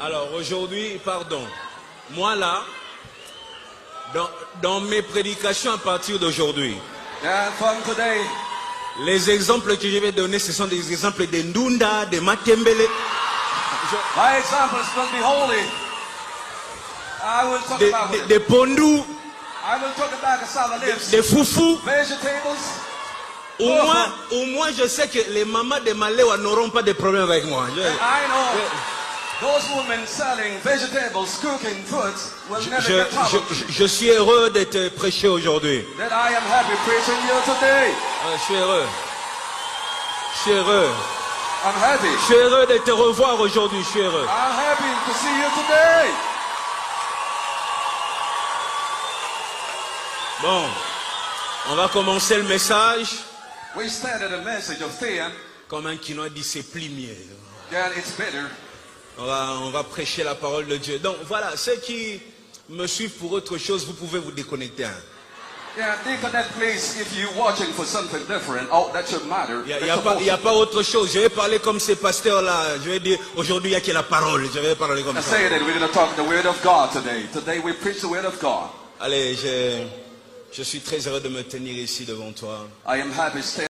Alors aujourd'hui, pardon, moi là, dans mes prédications à partir d'aujourd'hui, les exemples que je vais donner, ce sont des exemples de Ndunda, de Matembele. My examples will be holy. I will talk about de Pondu, I will talk about cassava leaves, de Foufou. vegetables. Au moins, je sais que les mamans de Maléwa n'auront pas de problème avec moi. I know those women selling vegetables, cooking foods will never get trouble. Je suis heureux d'être prêché aujourd'hui. That I am happy preaching you today. Je suis heureux. Je suis heureux. I'm happy. Je suis heureux de te revoir aujourd'hui. Je suis heureux. I'm happy to see you today. Bon, on va commencer le message. We started a message of fear. Comme un Quinois dit, c'est plus mieux. Yeah, it's better. On va prêcher la parole de Dieu. Donc voilà, ceux qui me suivent pour autre chose, vous pouvez vous déconnecter. Yeah, disconnect please if you're watching for something different. Oh, that should matter. Il n'y a pas autre chose. Je vais parler comme ces pasteurs-là. Je vais dire, aujourd'hui, il n'y a que la parole. Je vais parler comme ça. I say that we're going to talk the word of God today. Today we preach the word of God. Allez, je suis très heureux de me tenir ici devant toi. I am happy